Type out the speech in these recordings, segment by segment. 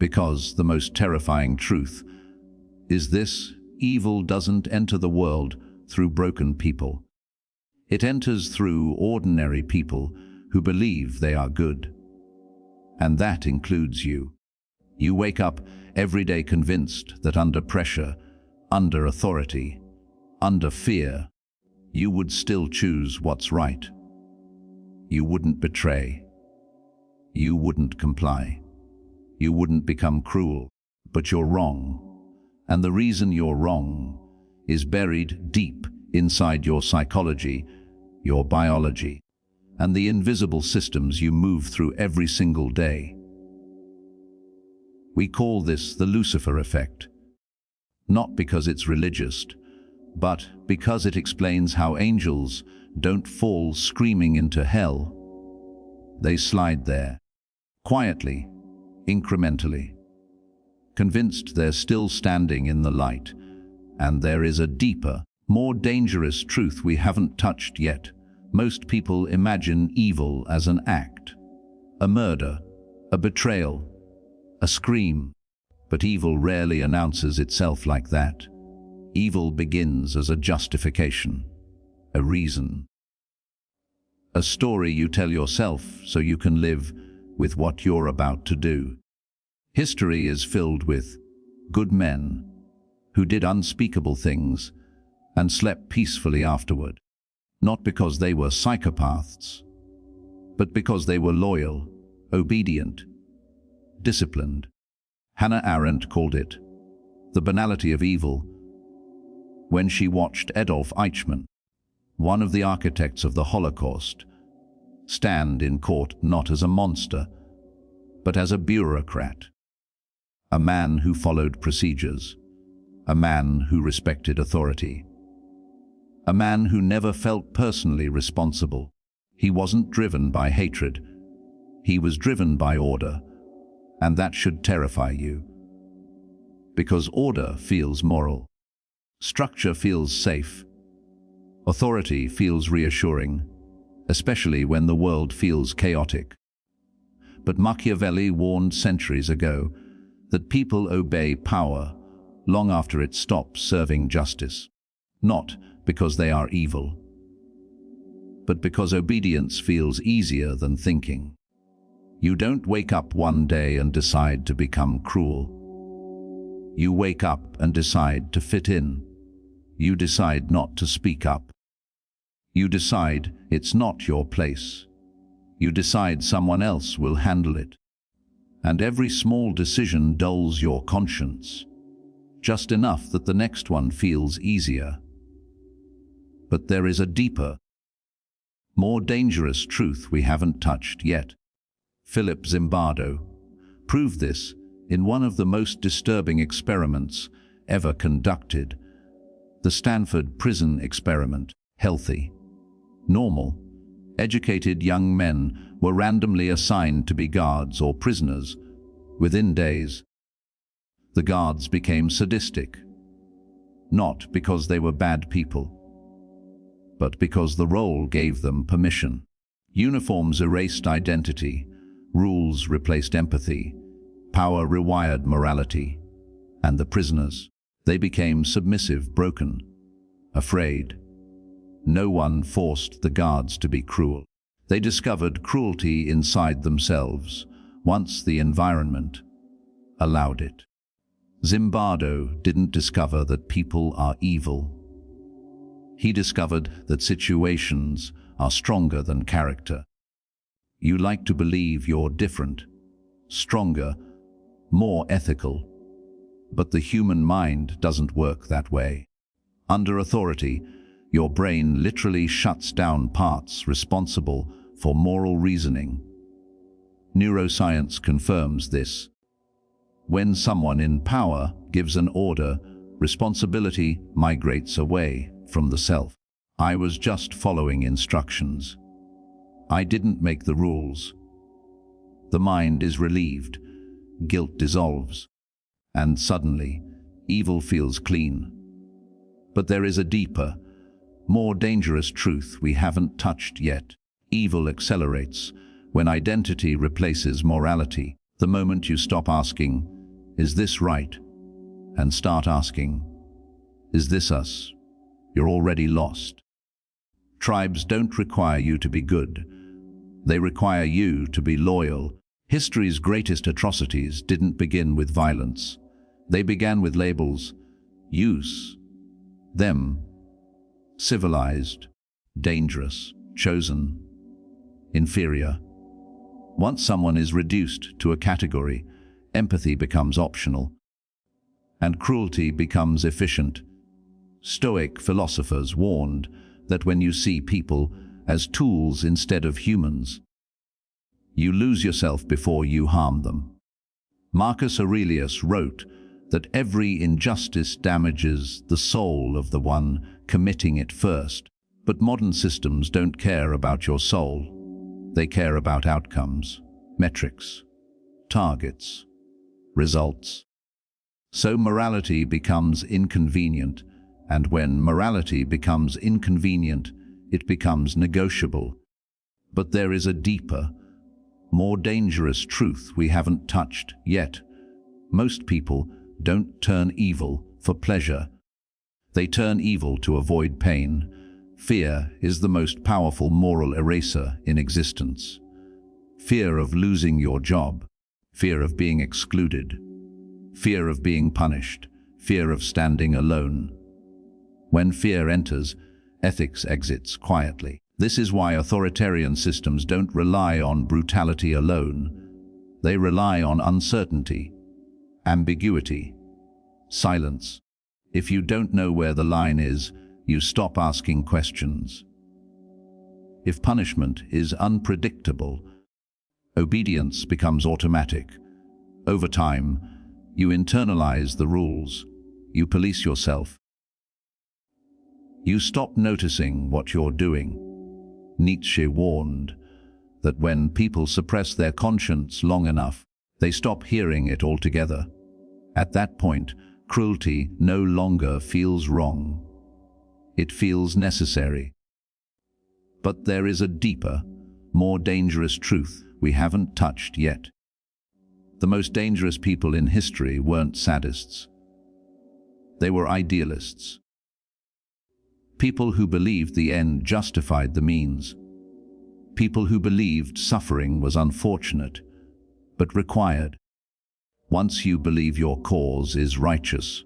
Because the most terrifying truth is this: evil doesn't enter the world through broken people. It enters through ordinary people who believe they are good. And that includes you. You wake up every day convinced that under pressure, under authority, under fear, you would still choose what's right. You wouldn't betray. You wouldn't comply. You wouldn't become cruel. But you're wrong. And the reason you're wrong is buried deep inside your psychology, your biology, and the invisible systems you move through every single day. We call this the Lucifer Effect, not because it's religious, but because it explains how angels don't fall screaming into hell. They slide there, quietly, incrementally, convinced they're still standing in the light, and there is a deeper, more dangerous truth we haven't touched yet. Most people imagine evil as an act, a murder, a betrayal, a scream. But evil rarely announces itself like that. Evil begins as a justification, a reason, a story you tell yourself so you can live with what you're about to do. History is filled with good men who did unspeakable things and slept peacefully afterward, not because they were psychopaths, but because they were loyal, obedient, disciplined. Hannah Arendt called it the banality of evil when she watched Adolf Eichmann, one of the architects of the Holocaust, stand in court not as a monster, but as a bureaucrat, a man who followed procedures, a man who respected authority, a man who never felt personally responsible. He wasn't driven by hatred. He was driven by order, and that should terrify you. Because order feels moral. Structure feels safe. Authority feels reassuring, especially when the world feels chaotic. But Machiavelli warned centuries ago that people obey power long after it stops serving justice, not because they are evil, but because obedience feels easier than thinking. You don't wake up one day and decide to become cruel. You wake up and decide to fit in. You decide not to speak up. You decide it's not your place. You decide someone else will handle it. And every small decision dulls your conscience, just enough that the next one feels easier. But there is a deeper, more dangerous truth we haven't touched yet. Philip Zimbardo proved this in one of the most disturbing experiments ever conducted, the Stanford Prison Experiment. Healthy, normal, educated young men were randomly assigned to be guards or prisoners. Within days, the guards became sadistic, not because they were bad people, but because the role gave them permission. Uniforms erased identity, rules replaced empathy, power rewired morality, and the prisoners, they became submissive, broken, afraid. No one forced the guards to be cruel. They discovered cruelty inside themselves once the environment allowed it. Zimbardo didn't discover that people are evil. He discovered that situations are stronger than character. You like to believe you're different, stronger, more ethical, but the human mind doesn't work that way. Under authority, your brain literally shuts down parts responsible for moral reasoning. Neuroscience confirms this. When someone in power gives an order, responsibility migrates away from the self. I was just following instructions. I didn't make the rules. The mind is relieved, guilt dissolves, and suddenly, evil feels clean. But there is a deeper, more dangerous truth we haven't touched yet. Evil accelerates when identity replaces morality. The moment you stop asking, "Is this right?" and start asking, "Is this us?" you're already lost. Tribes don't require you to be good. They require you to be loyal. History's greatest atrocities didn't begin with violence. They began with labels: use, them, civilized, dangerous, chosen, inferior. Once someone is reduced to a category, empathy becomes optional, and cruelty becomes efficient. Stoic philosophers warned that when you see people as tools instead of humans, you lose yourself before you harm them. Marcus Aurelius wrote that every injustice damages the soul of the one committing it first. But modern systems don't care about your soul. They care about outcomes, metrics, targets, results. So morality becomes inconvenient, and when morality becomes inconvenient, it becomes negotiable. But there is a deeper, more dangerous truth we haven't touched yet. Most people don't turn evil for pleasure. They turn evil to avoid pain. Fear is the most powerful moral eraser in existence. Fear of losing your job, fear of being excluded, fear of being punished, fear of standing alone. When fear enters, ethics exits quietly. This is why authoritarian systems don't rely on brutality alone. They rely on uncertainty, ambiguity, silence. If you don't know where the line is, you stop asking questions. If punishment is unpredictable, obedience becomes automatic. Over time, you internalize the rules. You police yourself. You stop noticing what you're doing. Nietzsche warned that when people suppress their conscience long enough, they stop hearing it altogether. At that point, cruelty no longer feels wrong. It feels necessary. But there is a deeper, more dangerous truth we haven't touched yet. The most dangerous people in history weren't sadists. They were idealists. People who believed the end justified the means. People who believed suffering was unfortunate, but required. Once you believe your cause is righteous,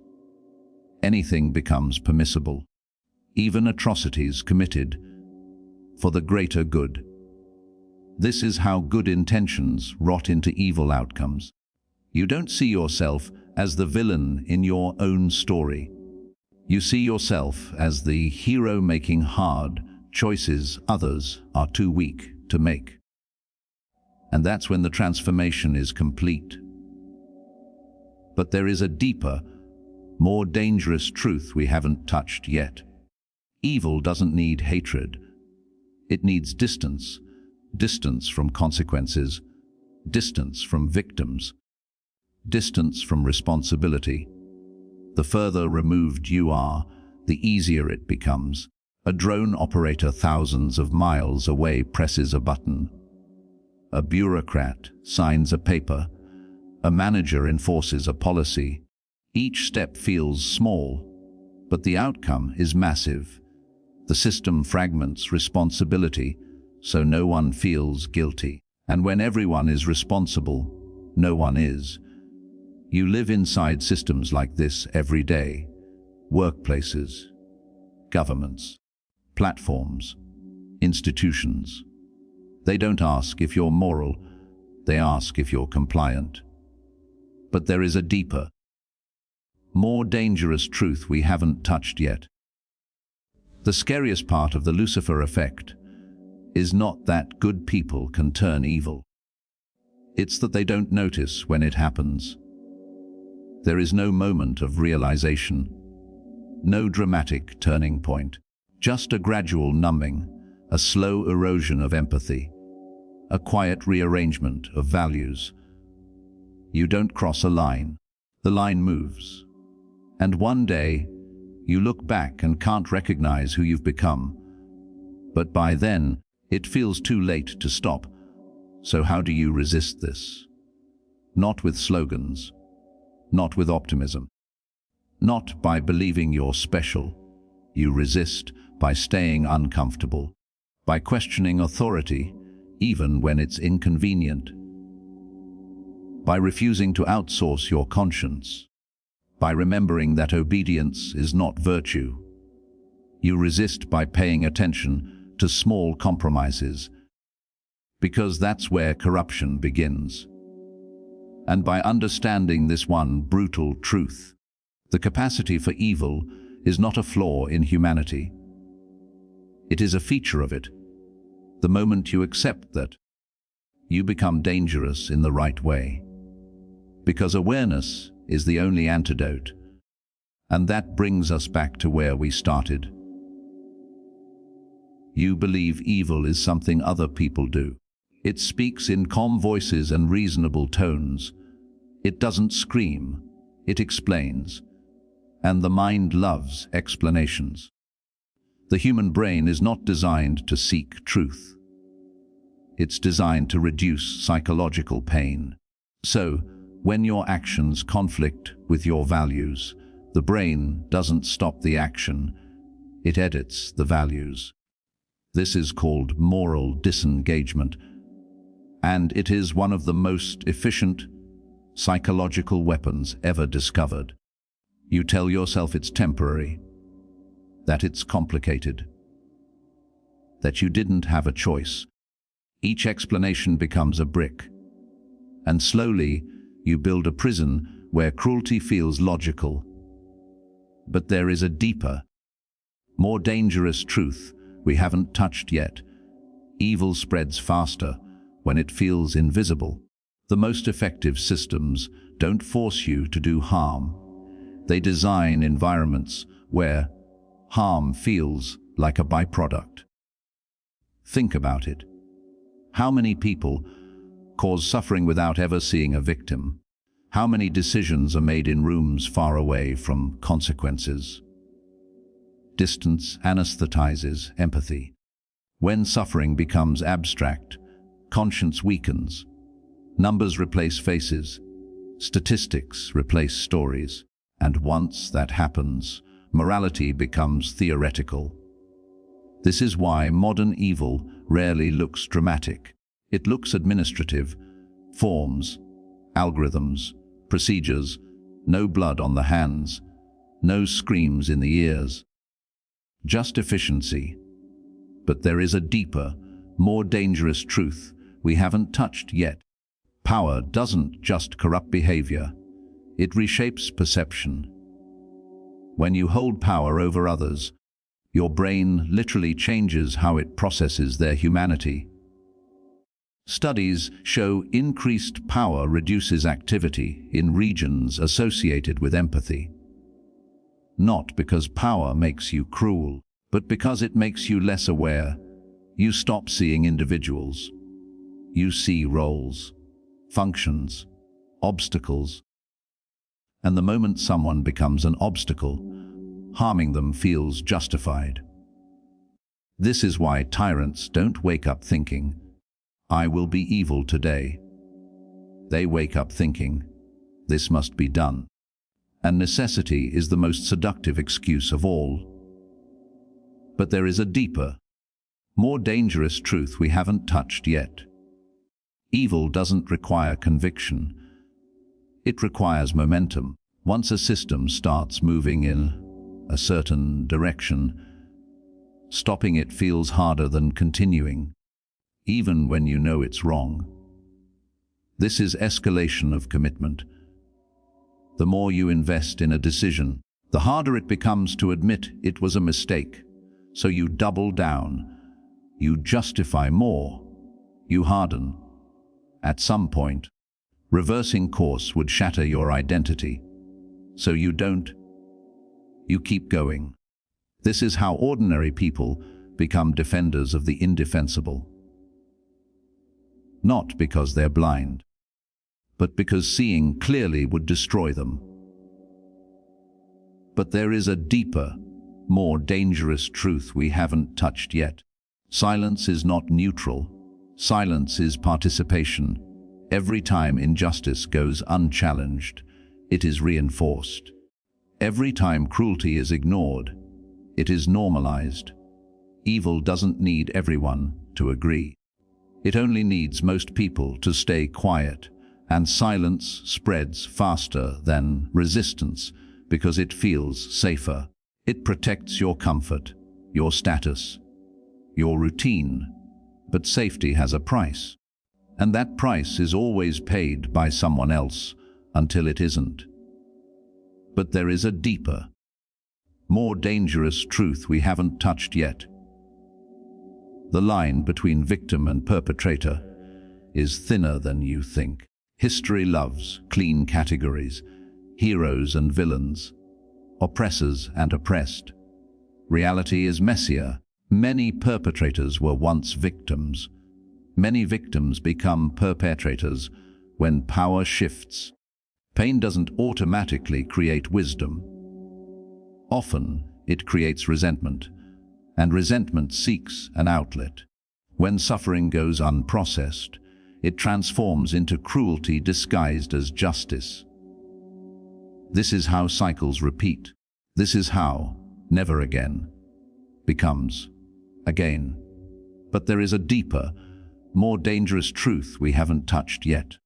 anything becomes permissible, even atrocities committed for the greater good. This is how good intentions rot into evil outcomes. You don't see yourself as the villain in your own story. You see yourself as the hero making hard choices others are too weak to make. And that's when the transformation is complete. But there is a deeper, more dangerous truth we haven't touched yet. Evil doesn't need hatred. It needs distance. Distance from consequences. Distance from victims. Distance from responsibility. The further removed you are, the easier it becomes. A drone operator thousands of miles away presses a button. A bureaucrat signs a paper. A manager enforces a policy. Each step feels small, but the outcome is massive. The system fragments responsibility, so no one feels guilty. And when everyone is responsible, no one is. You live inside systems like this every day. Workplaces, governments, platforms, institutions. They don't ask if you're moral, they ask if you're compliant. But there is a deeper, more dangerous truth we haven't touched yet. The scariest part of the Lucifer effect is not that good people can turn evil. It's that they don't notice when it happens. There is no moment of realization, no dramatic turning point, just a gradual numbing, a slow erosion of empathy, a quiet rearrangement of values. You don't cross a line, the line moves. And one day, you look back and can't recognize who you've become. But by then, it feels too late to stop. So how do you resist this? Not with slogans, not with optimism, not by believing you're special. You resist by staying uncomfortable, by questioning authority, even when it's inconvenient, by refusing to outsource your conscience, by remembering that obedience is not virtue. You resist by paying attention to small compromises, because that's where corruption begins. And by understanding this one brutal truth, the capacity for evil is not a flaw in humanity. It is a feature of it. The moment you accept that, you become dangerous in the right way. Because awareness is the only antidote. And that brings us back to where we started. You believe evil is something other people do. It speaks in calm voices and reasonable tones. It doesn't scream, it explains. And the mind loves explanations. The human brain is not designed to seek truth. It's designed to reduce psychological pain. So, when your actions conflict with your values, the brain doesn't stop the action, it edits the values. This is called moral disengagement, and it is one of the most efficient psychological weapons ever discovered. You tell yourself it's temporary, that it's complicated, that you didn't have a choice. Each explanation becomes a brick, and slowly you build a prison where cruelty feels logical. But there is a deeper, more dangerous truth we haven't touched yet. Evil spreads faster when it feels invisible. The most effective systems don't force you to do harm. They design environments where harm feels like a byproduct. Think about it. How many people cause suffering without ever seeing a victim? How many decisions are made in rooms far away from consequences? Distance anesthetizes empathy. When suffering becomes abstract, conscience weakens. Numbers replace faces. Statistics replace stories. And once that happens, morality becomes theoretical. This is why modern evil rarely looks dramatic. It looks administrative. Forms, algorithms, procedures, no blood on the hands, no screams in the ears. Just efficiency. But there is a deeper, more dangerous truth we haven't touched yet. Power doesn't just corrupt behavior, it reshapes perception. When you hold power over others, your brain literally changes how it processes their humanity. Studies show increased power reduces activity in regions associated with empathy. Not because power makes you cruel, but because it makes you less aware. You stop seeing individuals. You see roles, functions, obstacles. And the moment someone becomes an obstacle, harming them feels justified. This is why tyrants don't wake up thinking, "I will be evil today." They wake up thinking, "This must be done." And necessity is the most seductive excuse of all. But there is a deeper, more dangerous truth we haven't touched yet. Evil doesn't require conviction. It requires momentum. Once a system starts moving in a certain direction, stopping it feels harder than continuing, even when you know it's wrong. This is escalation of commitment. The more you invest in a decision, the harder it becomes to admit it was a mistake. So you double down, you justify more, you harden. At some point, reversing course would shatter your identity. So you don't. You keep going. This is how ordinary people become defenders of the indefensible. Not because they're blind, but because seeing clearly would destroy them. But there is a deeper, more dangerous truth we haven't touched yet. Silence is not neutral. Silence is participation. Every time injustice goes unchallenged, it is reinforced. Every time cruelty is ignored, it is normalized. Evil doesn't need everyone to agree. It only needs most people to stay quiet, and silence spreads faster than resistance because it feels safer. It protects your comfort, your status, your routine, but safety has a price. And that price is always paid by someone else until it isn't. But there is a deeper, more dangerous truth we haven't touched yet. The line between victim and perpetrator is thinner than you think. History loves clean categories, heroes and villains, oppressors and oppressed. Reality is messier. Many perpetrators were once victims. Many victims become perpetrators when power shifts. Pain doesn't automatically create wisdom. Often, it creates resentment, and resentment seeks an outlet. When suffering goes unprocessed, it transforms into cruelty disguised as justice. This is how cycles repeat. This is how never again becomes again. But there is a deeper, more dangerous truth we haven't touched yet.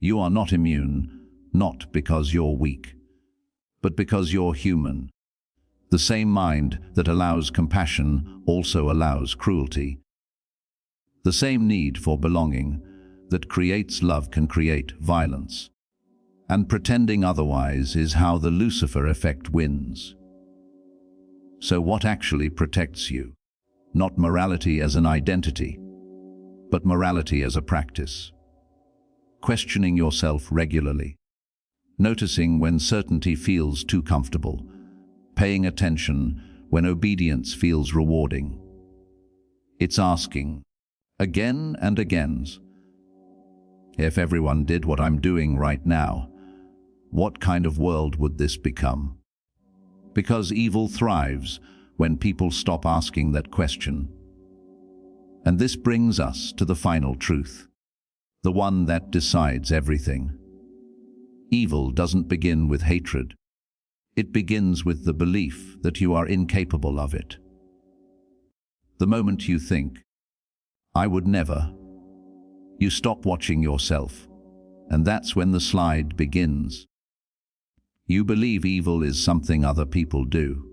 You are not immune, not because you're weak, but because you're human. The same mind that allows compassion also allows cruelty. The same need for belonging that creates love can create violence. And pretending otherwise is how the Lucifer effect wins. So what actually protects you? Not morality as an identity, but morality as a practice. Questioning yourself regularly. Noticing when certainty feels too comfortable. Paying attention when obedience feels rewarding. It's asking, again and again, if everyone did what I'm doing right now, what kind of world would this become? Because evil thrives when people stop asking that question. And this brings us to the final truth, the one that decides everything. Evil doesn't begin with hatred. It begins with the belief that you are incapable of it. The moment you think, I would never, you stop watching yourself, and that's when the slide begins. You believe evil is something other people do.